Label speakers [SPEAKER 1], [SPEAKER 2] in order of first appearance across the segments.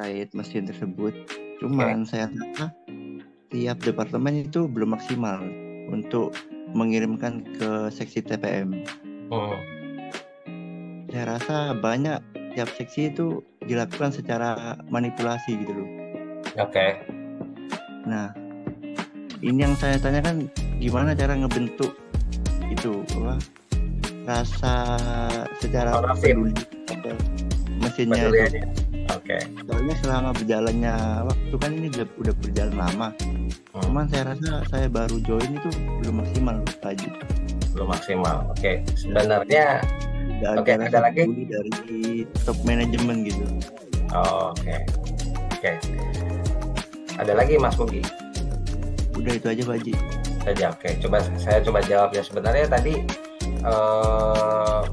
[SPEAKER 1] terkait mesin tersebut. Cuman saya rasa tiap departemen itu belum maksimal untuk mengirimkan ke seksi TPM. Saya rasa banyak tiap seksi itu dilakukan secara manipulasi gitu loh. Nah, ini yang saya tanyakan, gimana cara ngebentuk itu rasa secara peduli mesinnya itu. Soalnya selama berjalannya waktu kan ini udah berjalan lama. Cuman saya rasa saya baru join itu belum maksimal Pak Haji.
[SPEAKER 2] Belum maksimal. Sebenarnya ada lagi
[SPEAKER 1] dari top manajemen gitu.
[SPEAKER 2] Ada lagi Mas Bogi?
[SPEAKER 1] Udah itu aja Pak Haji.
[SPEAKER 2] Saya coba jawab ya. Sebenarnya tadi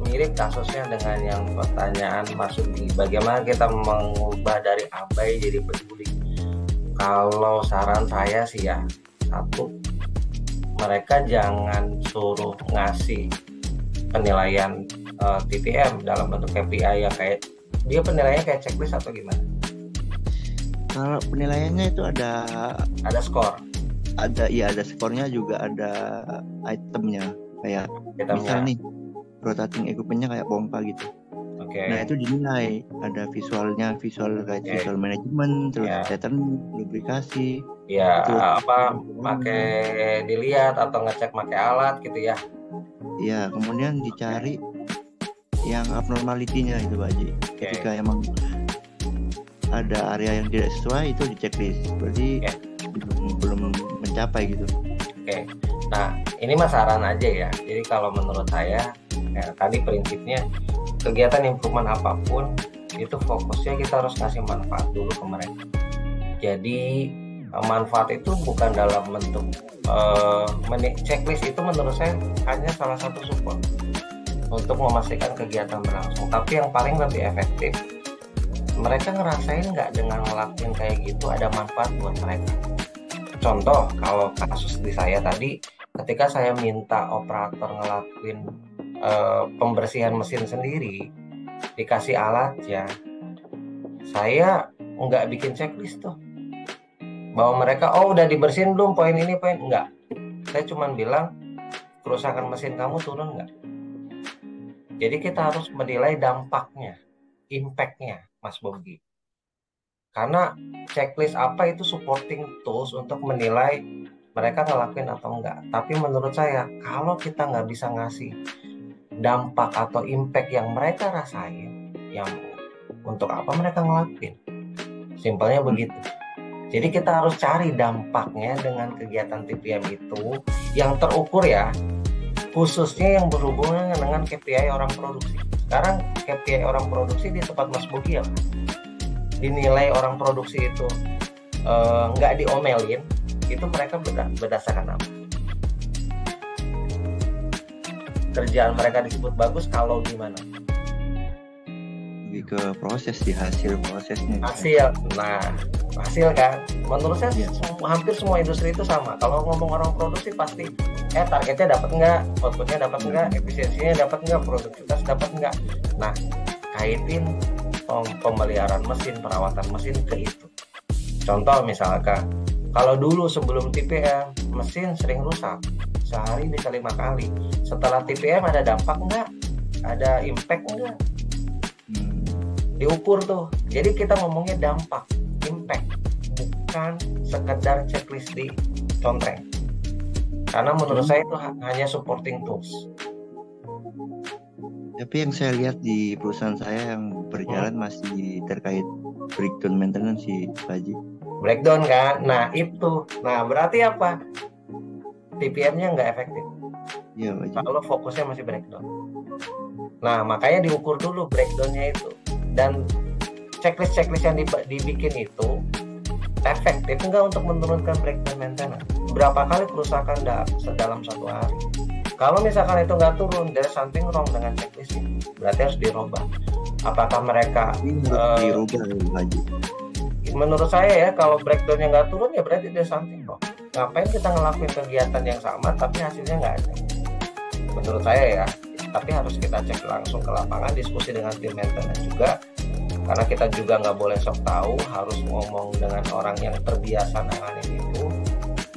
[SPEAKER 2] mirip kasusnya dengan yang pertanyaan Mas Bogi. Bagaimana kita mengubah dari abai jadi peduli? Kalau saran saya sih ya, satu, mereka jangan suruh ngasih penilaian TPM dalam bentuk KPI ya, kayak dia penilaiannya kayak checklist atau gimana?
[SPEAKER 1] Kalau penilaiannya itu ada
[SPEAKER 2] skor.
[SPEAKER 1] Ada skornya, juga ada itemnya, kayak misal nih rotating equipment-nya kayak pompa gitu. Nah itu dinilai, ada visual kayak visual manajemen, terus pattern, lubrikasi.
[SPEAKER 2] Pakai dilihat atau ngecek pakai alat gitu ya.
[SPEAKER 1] Iya, kemudian dicari yang abnormality-nya itu Pak Haji. Ketika emang ada area yang tidak sesuai itu di checklist, berarti belum mencapai gitu.
[SPEAKER 2] Nah ini mas saran aja ya. Jadi kalau menurut saya tadi prinsipnya kegiatan improvement apapun itu fokusnya kita harus kasih manfaat dulu ke mereka. Jadi manfaat itu bukan dalam bentuk checklist, itu menurut saya hanya salah satu support untuk memastikan kegiatan berlangsung. Tapi yang paling lebih efektif, mereka ngerasain nggak dengan ngelakuin kayak gitu ada manfaat buat mereka. Contoh, kalau kasus di saya tadi, ketika saya minta operator ngelakuin pembersihan mesin sendiri, dikasih alatnya, saya nggak bikin checklist tuh bahwa mereka udah dibersihin belum poin ini poin, enggak. Saya cuma bilang kerusakan mesin kamu turun nggak. Jadi kita harus menilai dampaknya, impactnya Mas Bogi. Karena checklist apa itu supporting tools untuk menilai mereka ngelakuin atau enggak. Tapi menurut saya kalau kita nggak bisa ngasih dampak atau impact yang mereka rasain, yang untuk apa mereka ngelakuin? Simpelnya begitu. Jadi kita harus cari dampaknya dengan kegiatan TPM itu yang terukur ya, khususnya yang berhubungan dengan KPI orang produksi. Sekarang KPI orang produksi di tempat Mas Bogi ya, dinilai orang produksi itu nggak diomelin, itu mereka berdasarkan apa? Kerjaan mereka disebut bagus kalau gimana?
[SPEAKER 1] Lebih ke proses, di hasil prosesnya.
[SPEAKER 2] Hasil kan. Menurut saya hampir semua industri itu sama. Kalau ngomong orang produksi pasti targetnya dapat nggak, outputnya dapat nggak, efisiensinya dapat nggak, produktivitas dapat nggak. Nah, kaitin pemeliharaan mesin, perawatan mesin ke itu. Contoh misalkan, kalau dulu sebelum TPM mesin sering rusak, sehari bisa 5 kali. Setelah TPM ada dampak nggak? Ada impact nggak? Diukur tuh. Jadi kita ngomongnya dampak, impact, bukan sekedar checklist di contreng. Karena menurut saya itu hanya supporting tools.
[SPEAKER 1] Tapi yang saya lihat di perusahaan saya yang berjalan masih terkait breakdown maintenance sih Pak Haji.
[SPEAKER 2] Breakdown kan? Nah itu. Nah berarti apa? TPM-nya nggak efektif.
[SPEAKER 1] Iya Pak Haji.
[SPEAKER 2] Kalau fokusnya masih breakdown. Nah makanya diukur dulu breakdown-nya itu. Dan checklist yang dibikin itu efektif nggak untuk menurunkan breakdown maintenance? Berapa kali kerusakan dalam satu hari? Kalau misalkan itu nggak turun, there's something wrong dengan checklist ini. Berarti harus dirubah. Apakah mereka
[SPEAKER 1] dirubah lagi?
[SPEAKER 2] Menurut saya ya, kalau breakdownnya nggak turun ya berarti there's something wrong. Ngapain kita ngelakuin kegiatan yang sama tapi hasilnya nggak ada? Menurut saya ya. Tapi harus kita cek langsung ke lapangan, diskusi dengan tim maintenance juga. karena kita juga nggak boleh sok tahu, harus ngomong dengan orang yang terbiasa nanganin itu,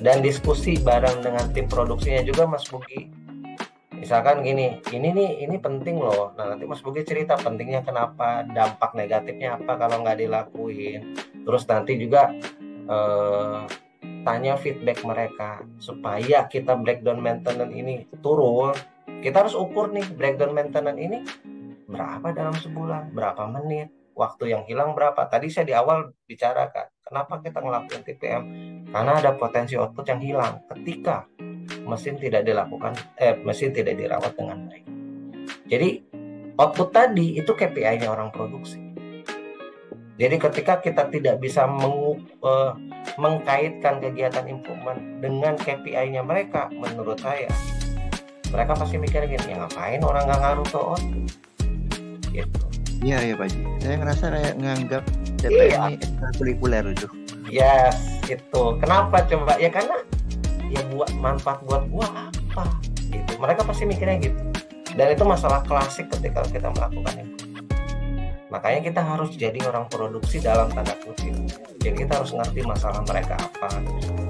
[SPEAKER 2] dan diskusi bareng dengan tim produksinya juga Mas Bugi. Misalkan gini, ini penting loh. Nah nanti Mas Bugi cerita pentingnya kenapa, dampak negatifnya apa kalau nggak dilakuin. Terus nanti juga tanya feedback mereka supaya kita breakdown maintenance ini turun. Kita harus ukur nih breakdown maintenance ini berapa dalam sebulan, berapa menit, waktu yang hilang berapa. Tadi saya di awal bicarakan kenapa kita ngelakuin TPM, karena ada potensi output yang hilang ketika mesin tidak dirawat dengan baik. Jadi output tadi itu KPI-nya orang produksi. Jadi ketika kita tidak bisa mengkaitkan kegiatan improvement dengan KPI-nya mereka, menurut saya mereka pasti mikir gini, ya ngapain orang nggak ngaruh ke output gitu.
[SPEAKER 1] Iya Pak Ji. Saya ngerasa kayak nganggap TPM ini ekstrakurikuler itu.
[SPEAKER 2] Yes, itu. Kenapa coba? Ya karena ya buat manfaat buat gua apa gitu. Mereka pasti mikirnya gitu, dan itu masalah klasik ketika kita melakukan itu. Makanya kita harus jadi orang produksi dalam tanda kutip. Jadi kita harus ngerti masalah mereka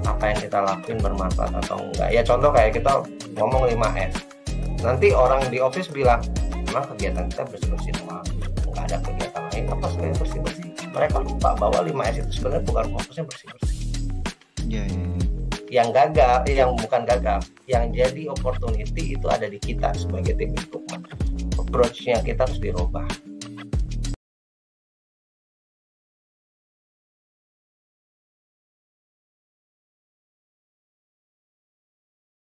[SPEAKER 2] apa yang kita lakuin bermanfaat atau enggak. Ya contoh kayak kita ngomong 5S, nanti orang di office bilang memang kegiatan kita bersih-bersih doang, nggak ada kegiatan lain apa selain bersih-bersih. Mereka lupa bahwa 5S itu sebenarnya bukan fokusnya bersih-bersih.
[SPEAKER 1] Iya.
[SPEAKER 2] Yang gagal, yang bukan gagal, yang jadi opportunity itu ada di kita sebagai tim improvement. Approach-nya kita harus dirubah.